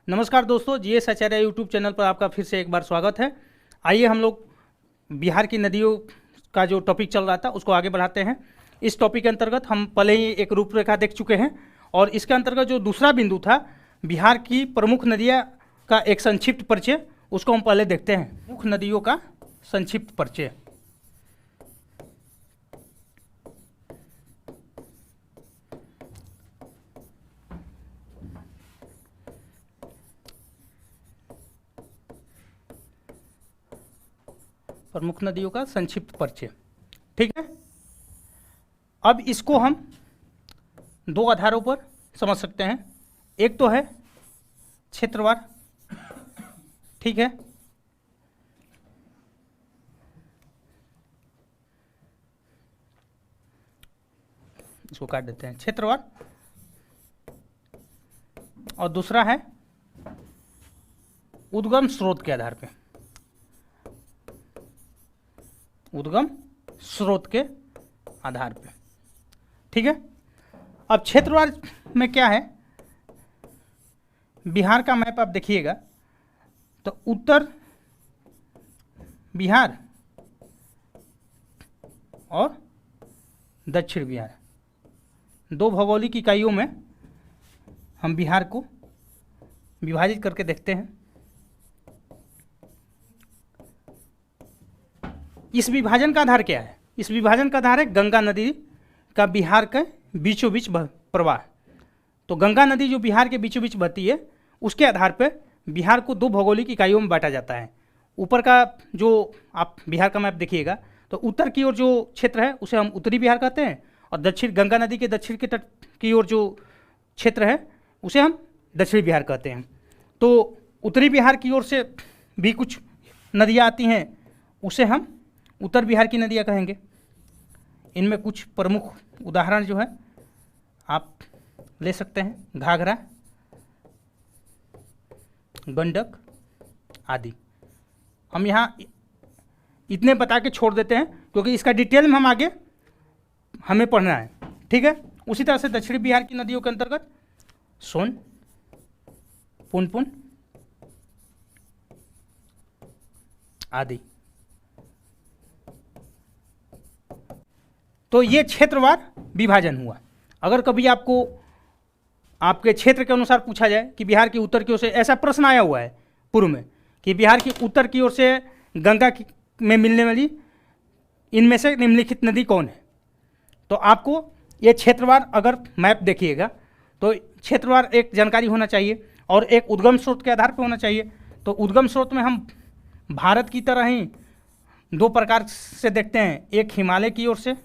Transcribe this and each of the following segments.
नमस्कार दोस्तों, जीएस आचार्य YouTube channel पर आपका फिर से एक बार स्वागत है। आइए हम लोग बिहार की नदियों का जो टॉपिक चल रहा था उसको आगे बढ़ाते हैं। इस टॉपिक के अंतर्गत हम पहले ही एक रूपरेखा देख चुके हैं और इसके अंतर्गत जो दूसरा बिंदु था बिहार की प्रमुख नदियाँ का एक संक्षिप्त परिचय, उसको हम पहले देखते हैं। प्रमुख नदियों का संक्षिप्त परिचय। प्रमुख नदियों का संक्षिप्त परिचय, ठीक है। अब इसको हम दो आधारों पर समझ सकते हैं। एक तो है क्षेत्रवार, ठीक है। इसको काट देते हैं, क्षेत्रवार। और दूसरा है उद्गम स्रोत के आधार पे, उद्गम स्रोत के आधार पे, ठीक है। अब क्षेत्रवार में क्या है, बिहार का मैप आप देखिएगा तो उत्तर बिहार और दक्षिण बिहार, दो भौगोलिक इकाइयों में हम बिहार को विभाजित करके देखते हैं। इस विभाजन का आधार क्या है? इस विभाजन का आधार है गंगा नदी का बिहार के बीचों बीच प्रवाह। तो गंगा नदी जो बिहार के बीचों बीच बहती है उसके आधार पर बिहार को दो भौगोलिक इकाइयों में बांटा जाता है। ऊपर का जो आप बिहार का मैप देखिएगा तो उत्तर की ओर जो क्षेत्र है उसे हम उत्तरी बिहार कहते हैं और दक्षिण, गंगा नदी के दक्षिण के तट की ओर जो क्षेत्र है उसे हम दक्षिणी बिहार कहते हैं। तो उत्तरी बिहार की ओर से भी कुछ नदियाँ आती हैं, उसे हम उत्तर बिहार की नदियाँ कहेंगे। इनमें कुछ प्रमुख उदाहरण जो है आप ले सकते हैं, घाघरा, गंडक आदि। हम यहाँ इतने बता के छोड़ देते हैं क्योंकि इसका डिटेल में हम आगे हमें पढ़ना है, ठीक है। उसी तरह से दक्षिणी बिहार की नदियों के अंतर्गत सोन, पुनपुन आदि। तो ये क्षेत्रवार विभाजन हुआ। अगर कभी आपको आपके क्षेत्र के अनुसार पूछा जाए कि बिहार की उत्तर की ओर से, ऐसा प्रश्न आया हुआ है पूर्व में कि बिहार की उत्तर की ओर से गंगा में मिलने वाली इनमें से निम्नलिखित नदी कौन है, तो आपको ये क्षेत्रवार अगर मैप देखिएगा तो क्षेत्रवार एक जानकारी होना चाहिए और एक उद्गम स्रोत के आधार पर होना चाहिए। तो उद्गम स्रोत में हम भारत की तरह ही दो प्रकार से देखते हैं, एक हिमालय की ओर से,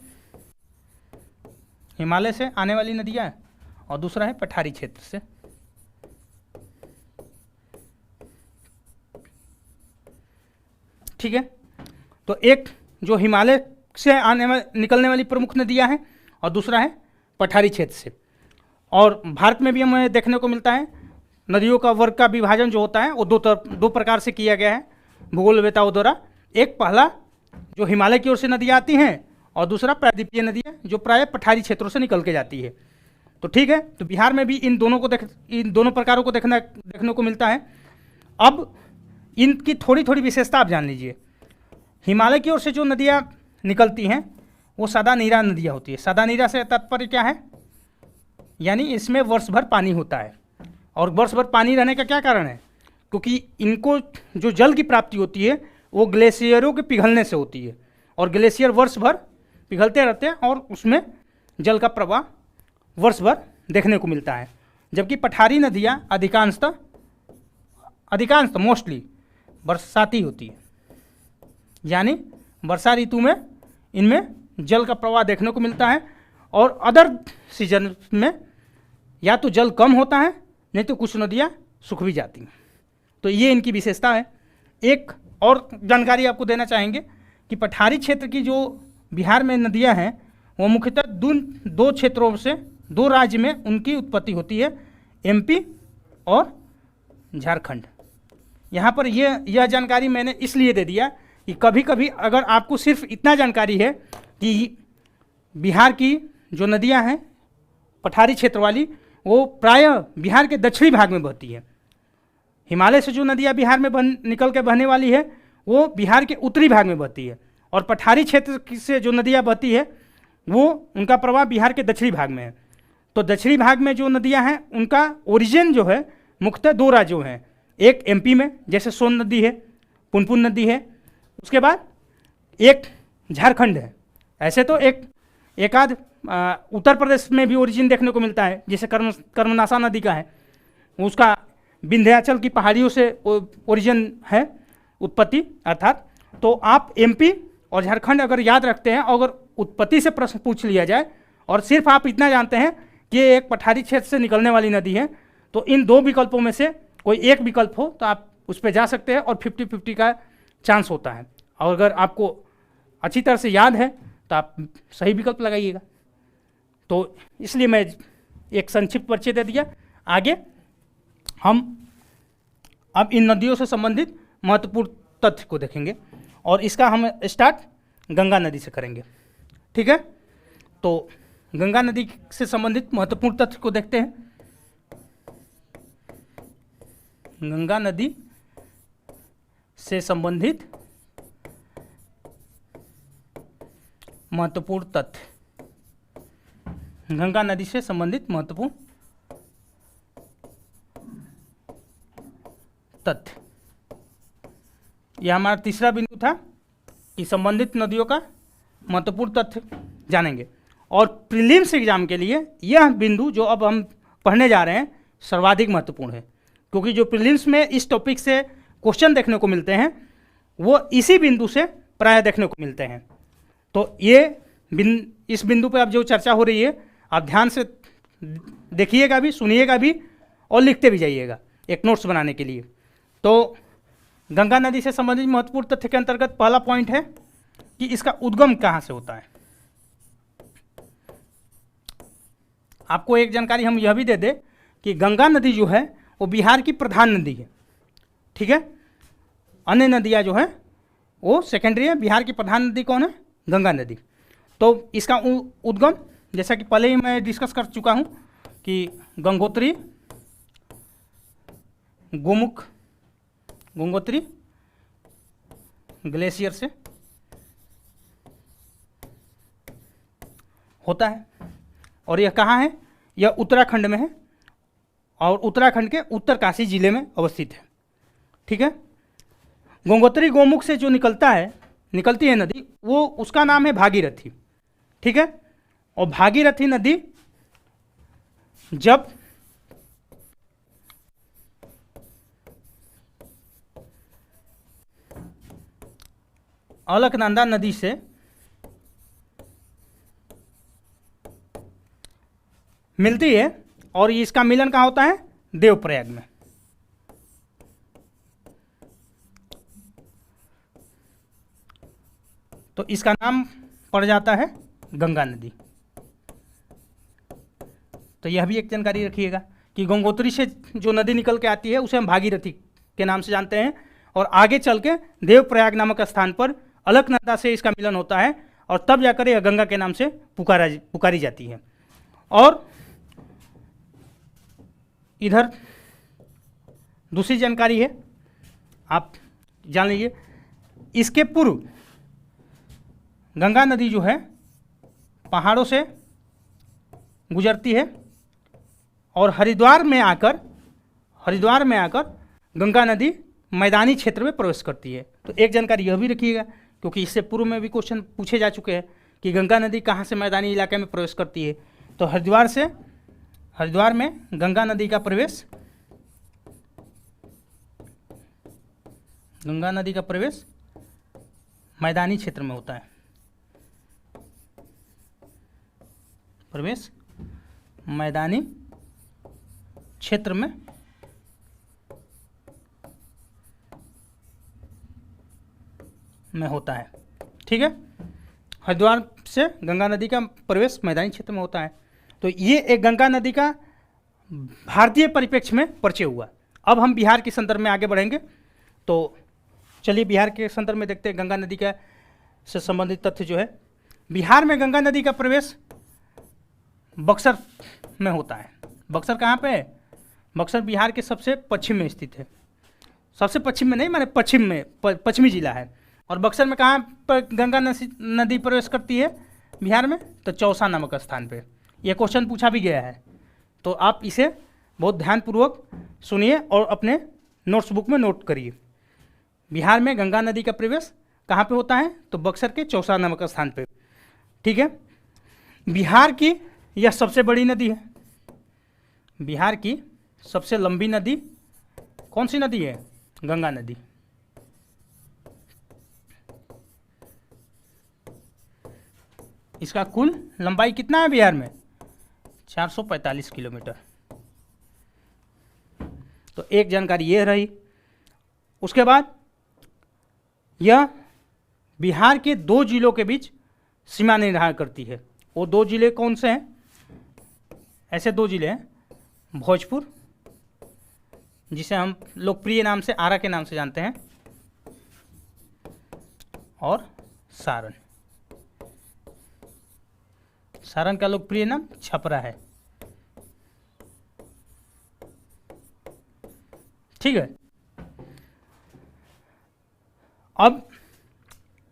हिमालय से आने वाली नदियाँ, और दूसरा है पठारी क्षेत्र से। ठीक है, तो एक जो हिमालय से निकलने वाली प्रमुख नदियाँ हैं और दूसरा है पठारी क्षेत्र से। और भारत में भी हमें देखने को मिलता है नदियों का वर्ग का विभाजन जो होता है वो दो प्रकार से किया गया है भूगोलवेताओं द्वारा। एक पहला जो हिमालय की ओर से नदियाँ आती हैं और दूसरा प्रायद्वीपीय नदियाँ जो प्राय पठारी क्षेत्रों से निकल के जाती है। तो ठीक है, तो बिहार में भी इन दोनों प्रकारों को देखने को मिलता है। अब इनकी थोड़ी थोड़ी विशेषता आप जान लीजिए। हिमालय की ओर से जो नदियाँ निकलती हैं वो सादा नीरा नदियाँ होती है। सादा नीरा से तात्पर्य क्या है, यानी इसमें वर्ष भर पानी होता है। और वर्ष भर पानी रहने का क्या कारण है, क्योंकि इनको जो जल की प्राप्ति होती है वो ग्लेशियरों के पिघलने से होती है और ग्लेशियर वर्ष भर पिघलते रहते हैं और उसमें जल का प्रवाह वर्ष भर देखने को मिलता है। जबकि पठारी नदियाँ अधिकांशतः मोस्टली बरसाती होती है, यानी वर्षा ऋतु में इनमें जल का प्रवाह देखने को मिलता है और अदर सीजन में या तो जल कम होता है नहीं तो कुछ नदियाँ सूख भी जाती हैं। तो ये इनकी विशेषता है। एक और जानकारी आपको देना चाहेंगे कि पठारी क्षेत्र की जो बिहार में नदियाँ हैं वो मुख्यतः दो क्षेत्रों से, दो राज्य में उनकी उत्पत्ति होती है, एमपी और झारखंड। यहाँ पर यह जानकारी मैंने इसलिए दे दिया कि कभी कभी अगर आपको सिर्फ इतना जानकारी है कि बिहार की जो नदियाँ हैं पठारी क्षेत्र वाली वो प्रायः बिहार के दक्षिणी भाग में बहती है, हिमालय से जो नदियाँ बिहार में निकल के बहने वाली है वो बिहार के उत्तरी भाग में बहती है, और पठारी क्षेत्र से जो नदियाँ बहती है वो उनका प्रवाह बिहार के दक्षिणी भाग में है। तो दक्षिणी भाग में जो नदियाँ हैं उनका ओरिजिन जो है मुख्यतः दो राज्यों हैं, एक एमपी में जैसे सोन नदी है, पुनपुन नदी है, उसके बाद एक झारखंड है। ऐसे तो एक आध उत्तर प्रदेश में भी ओरिजिन देखने को मिलता है, जैसे कर्मनाशा नदी का है, उसका विंध्याचल की पहाड़ियों से ओरिजिन है, उत्पत्ति अर्थात। तो आप एमपी और झारखंड अगर याद रखते हैं, अगर उत्पत्ति से प्रश्न पूछ लिया जाए और सिर्फ आप इतना जानते हैं कि ये एक पठारी क्षेत्र से निकलने वाली नदी है, तो इन दो विकल्पों में से कोई एक विकल्प हो तो आप उस पर जा सकते हैं और 50-50 का चांस होता है। और अगर आपको अच्छी तरह से याद है तो आप सही विकल्प लगाइएगा। तो इसलिए मैं एक संक्षिप्त परिचय दे दिया। आगे हम अब इन नदियों से संबंधित महत्वपूर्ण तथ्य को देखेंगे, और इसका हम स्टार्ट गंगा नदी से करेंगे। ठीक है, तो गंगा नदी से संबंधित महत्वपूर्ण तथ्य को देखते हैं। गंगा नदी से संबंधित महत्वपूर्ण तथ्य, गंगा नदी से संबंधित महत्वपूर्ण तथ्य। यह हमारा तीसरा बिंदु था कि संबंधित नदियों का महत्वपूर्ण तथ्य जानेंगे। और प्रीलिम्स एग्जाम के लिए यह बिंदु जो अब हम पढ़ने जा रहे हैं सर्वाधिक महत्वपूर्ण है, क्योंकि जो प्रीलिम्स में इस टॉपिक से क्वेश्चन देखने को मिलते हैं वो इसी बिंदु से प्राय देखने को मिलते हैं। तो इस बिंदु पर अब जो चर्चा हो रही है आप ध्यान से देखिएगा भी, सुनिएगा भी और लिखते भी जाइएगा एक नोट्स बनाने के लिए। तो गंगा नदी से संबंधित महत्वपूर्ण तथ्य के अंतर्गत पहला पॉइंट है कि इसका उद्गम कहाँ से होता है। आपको एक जानकारी हम यह भी दे दें कि गंगा नदी जो है वो बिहार की प्रधान नदी है। ठीक है, अन्य नदियाँ जो है वो सेकेंडरी है, बिहार की प्रधान नदी कौन है? गंगा नदी। तो इसका उद्गम जैसा कि पहले ही मैं डिस्कस कर चुका हूँ कि गंगोत्री ग्लेशियर से होता है, और यह कहाँ है? यह उत्तराखंड में है, और उत्तराखंड के उत्तरकाशी जिले में अवस्थित है। ठीक है, गंगोत्री गोमुख से जो निकलती है नदी, वो उसका नाम है भागीरथी। ठीक है, और भागीरथी नदी जब अलकनंदा नदी से मिलती है, और इसका मिलन कहाँ होता है? देवप्रयाग में। तो इसका नाम पड़ जाता है गंगा नदी। तो यह भी एक जानकारी रखिएगा कि गंगोत्री से जो नदी निकल के आती है उसे हम भागीरथी के नाम से जानते हैं, और आगे चल के देवप्रयाग नामक स्थान पर अलकनंदा से इसका मिलन होता है, और तब जाकर यह गंगा के नाम से पुकारी जाती है। और इधर दूसरी जानकारी है, आप जान लीजिए, इसके पूर्व गंगा नदी जो है पहाड़ों से गुजरती है और हरिद्वार में आकर गंगा नदी मैदानी क्षेत्र में प्रवेश करती है। तो एक जानकारी यह भी रखिएगा, क्योंकि इससे पूर्व में भी क्वेश्चन पूछे जा चुके हैं कि गंगा नदी कहाँ से मैदानी इलाके में प्रवेश करती है। तो हरिद्वार में गंगा नदी का प्रवेश मैदानी क्षेत्र में होता है। प्रवेश मैदानी क्षेत्र में होता है। ठीक है, हरिद्वार से गंगा नदी का प्रवेश मैदानी क्षेत्र में होता है। तो ये एक गंगा नदी का भारतीय परिप्रेक्ष्य में परिचय हुआ। अब हम बिहार के संदर्भ में आगे बढ़ेंगे। तो चलिए बिहार के संदर्भ में देखते हैं गंगा नदी का से संबंधित तथ्य जो है। बिहार में गंगा नदी का प्रवेश बक्सर में होता है। बक्सर कहाँ पे है? बक्सर बिहार के सबसे पश्चिम में स्थित है। सबसे पश्चिम में नहीं, माने पश्चिम में, पश्चिमी जिला है। और बक्सर में कहाँ पर गंगा नदी प्रवेश करती है बिहार में? तो चौसा नामक स्थान पे। यह क्वेश्चन पूछा भी गया है, तो आप इसे बहुत ध्यानपूर्वक सुनिए और अपने नोट्स बुक में नोट करिए। बिहार में गंगा नदी का प्रवेश कहाँ पे होता है? तो बक्सर के चौसा नामक स्थान पे। ठीक है। बिहार की यह सबसे बड़ी नदी है। बिहार की सबसे लंबी नदी कौन सी नदी है? गंगा नदी। इसका कुल लंबाई कितना है बिहार में? 445 किलोमीटर। तो एक जानकारी ये रही। उसके बाद यह बिहार के 2 जिलों के बीच सीमा निर्धारण करती है। वो 2 जिले कौन से हैं? ऐसे 2 जिले हैं, भोजपुर, जिसे हम लोकप्रिय नाम से आरा के नाम से जानते हैं, और सारण। सारण का लोकप्रिय नाम छपरा है। ठीक है। अब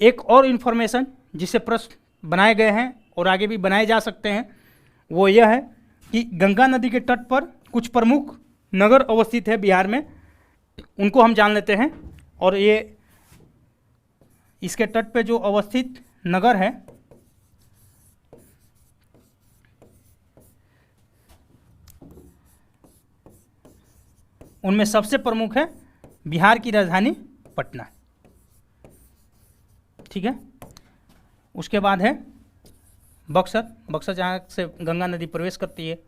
एक और इंफॉर्मेशन जिससे प्रश्न बनाए गए हैं और आगे भी बनाए जा सकते हैं, वो यह है कि गंगा नदी के तट पर कुछ प्रमुख नगर अवस्थित है बिहार में, उनको हम जान लेते हैं। और ये इसके तट पे जो अवस्थित नगर है उनमें सबसे प्रमुख है बिहार की राजधानी पटना। ठीक है। उसके बाद है बक्सर। बक्सर जहाँ से गंगा नदी प्रवेश करती है।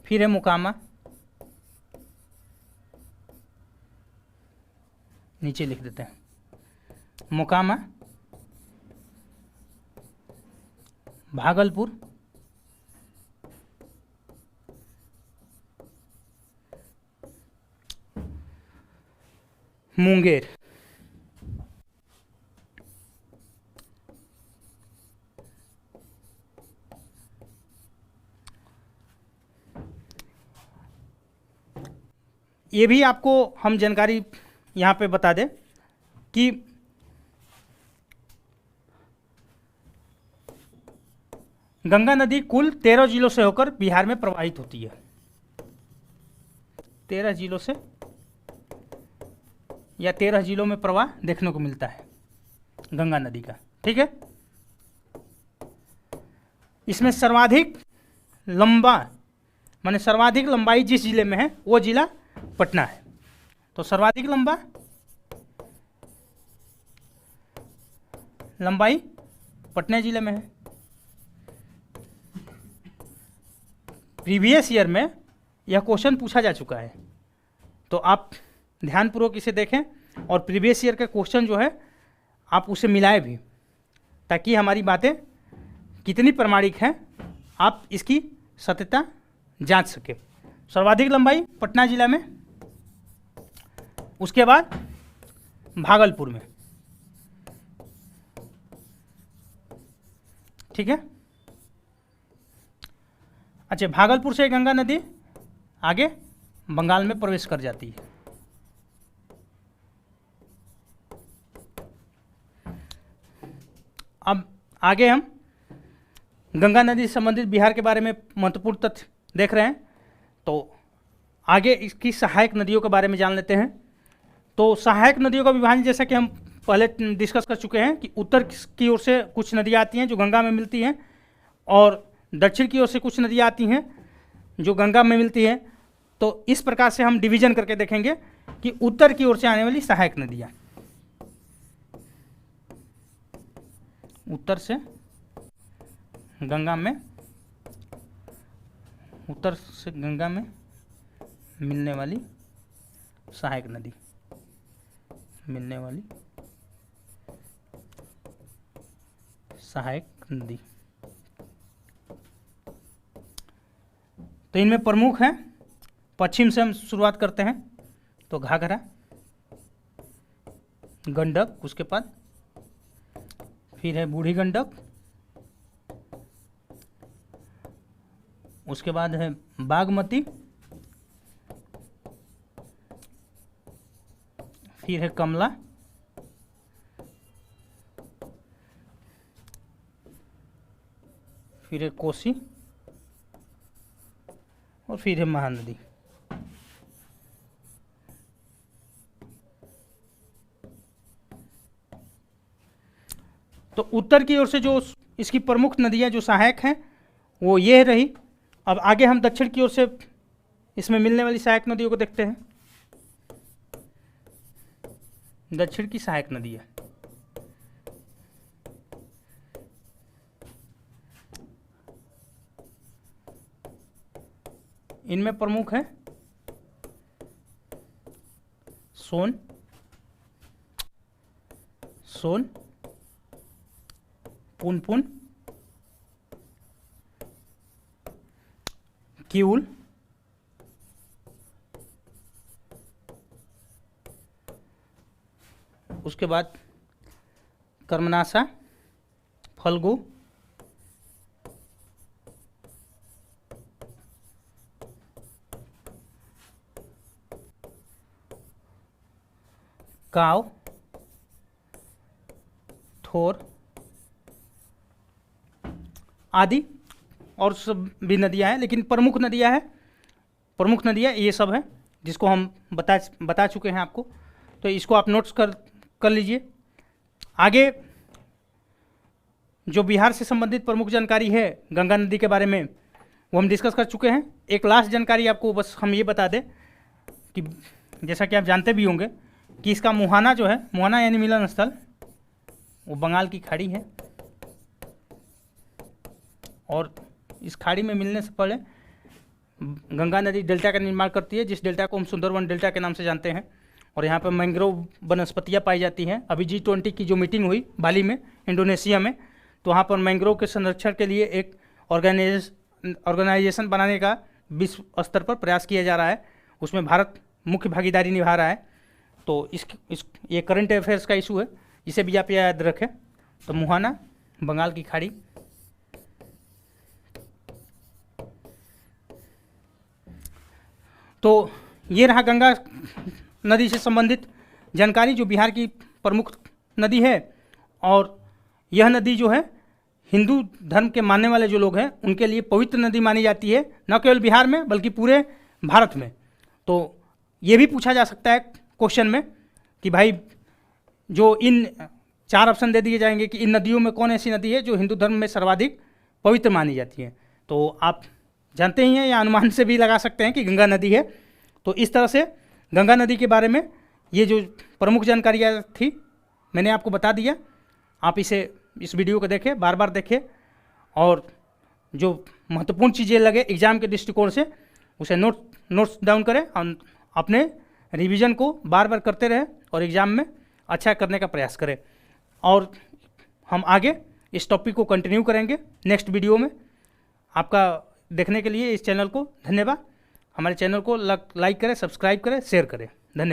फिर है मोकामा, नीचे लिख देते हैं, मोकामा, भागलपुर, मुंगेर। ये भी आपको हम जानकारी यहाँ पे बता दें कि गंगा नदी कुल 13 जिलों से होकर बिहार में प्रवाहित होती है। 13 जिलों से या 13 जिलों में प्रवाह देखने को मिलता है गंगा नदी का। ठीक है। इसमें सर्वाधिक लंबा, माने सर्वाधिक लंबाई जिस जिले में है वो जिला पटना है। तो सर्वाधिक लंबाई पटना जिले में है। प्रीवियस ईयर में यह क्वेश्चन पूछा जा चुका है, तो आप ध्यानपूर्वक इसे देखें और प्रीवियस ईयर का क्वेश्चन जो है आप उसे मिलाएं भी, ताकि हमारी बातें कितनी प्रामाणिक हैं आप इसकी सत्यता जांच सके। सर्वाधिक लंबाई पटना जिला में, उसके बाद भागलपुर में। ठीक है। अच्छा, भागलपुर से गंगा नदी आगे बंगाल में प्रवेश कर जाती है। अब आगे हम गंगा नदी से संबंधित बिहार के बारे में महत्वपूर्ण तथ्य देख रहे हैं, तो आगे इसकी सहायक नदियों के बारे में जान लेते हैं। तो सहायक नदियों का विभाजन जैसा कि हम पहले डिस्कस कर चुके हैं कि उत्तर की ओर से कुछ नदियाँ आती हैं जो गंगा में मिलती हैं, और दक्षिण की ओर से कुछ नदियाँ आती हैं जो गंगा में मिलती हैं। तो इस प्रकार से हम डिवीजन करके देखेंगे कि उत्तर की ओर से आने वाली सहायक नदियाँ, उत्तर से गंगा में, उत्तर से गंगा में मिलने वाली सहायक नदी, मिलने वाली सहायक नदी। तो इनमें प्रमुख हैं, पश्चिम से हम शुरुआत करते हैं, तो घाघरा, गंडक, उसके बाद फिर है बूढ़ी गंडक, उसके बाद है बागमती, फिर है कमला, फिर है कोसी और फिर है महानदी। तो उत्तर की ओर से जो इसकी प्रमुख नदियां जो सहायक हैं वो ये रही। अब आगे हम दक्षिण की ओर से इसमें मिलने वाली सहायक नदियों को देखते हैं। दक्षिण की सहायक नदियां, इनमें प्रमुख है सोन, पुनपुन, किऊल, उसके बाद कर्मनाशा, फल्गु, काव, थोर आदि और सब भी नदियां हैं, लेकिन प्रमुख नदियां ये सब हैं जिसको हम बता चुके हैं आपको। तो इसको आप नोट्स कर लीजिए। आगे जो बिहार से संबंधित प्रमुख जानकारी है गंगा नदी के बारे में वो हम डिस्कस कर चुके हैं। एक लास्ट जानकारी आपको बस हम ये बता दें कि जैसा कि आप जानते भी होंगे कि इसका मुहाना जो है, मुहाना यानी मिलन स्थल, वो बंगाल की खाड़ी है और इस खाड़ी में मिलने से पहले गंगा नदी डेल्टा का निर्माण करती है, जिस डेल्टा को हम सुंदरवन डेल्टा के नाम से जानते हैं। और यहाँ पर मैंग्रोव वनस्पतियाँ पाई जाती हैं। अभी G20 की जो मीटिंग हुई बाली में, इंडोनेशिया में, तो वहाँ पर मैंग्रोव के संरक्षण के लिए एक ऑर्गेनाइजेशन बनाने का विश्व स्तर पर प्रयास किया जा रहा है। उसमें भारत मुख्य भागीदारी निभा रहा है। तो ये करंट अफेयर्स का इशू है, इसे भी आप याद रखें। तो मुहाना, बंगाल की खाड़ी, तो ये रहा गंगा नदी से संबंधित जानकारी जो बिहार की प्रमुख नदी है। और यह नदी जो है हिंदू धर्म के मानने वाले जो लोग हैं उनके लिए पवित्र नदी मानी जाती है, न केवल बिहार में बल्कि पूरे भारत में। तो ये भी पूछा जा सकता है क्वेश्चन में कि भाई जो इन 4 ऑप्शन दे दिए जाएंगे कि इन नदियों में कौन ऐसी नदी है जो हिंदू धर्म में सर्वाधिक पवित्र मानी जाती है। तो आप जानते ही हैं या अनुमान से भी लगा सकते हैं कि गंगा नदी है। तो इस तरह से गंगा नदी के बारे में ये जो प्रमुख जानकारियाँ थी मैंने आपको बता दिया। आप इस वीडियो को देखें, बार बार देखें और जो महत्वपूर्ण चीज़ें लगे एग्ज़ाम के दृष्टिकोण से उसे नोट्स डाउन करें और अपने रिवीजन को बार बार करते रहें और एग्ज़ाम में अच्छा करने का प्रयास करें। और हम आगे इस टॉपिक को कंटिन्यू करेंगे नेक्स्ट वीडियो में। आपका देखने के लिए इस चैनल को धन्यवाद। हमारे चैनल को लाइक करें, सब्सक्राइब करें, शेयर करें। धन्यवाद।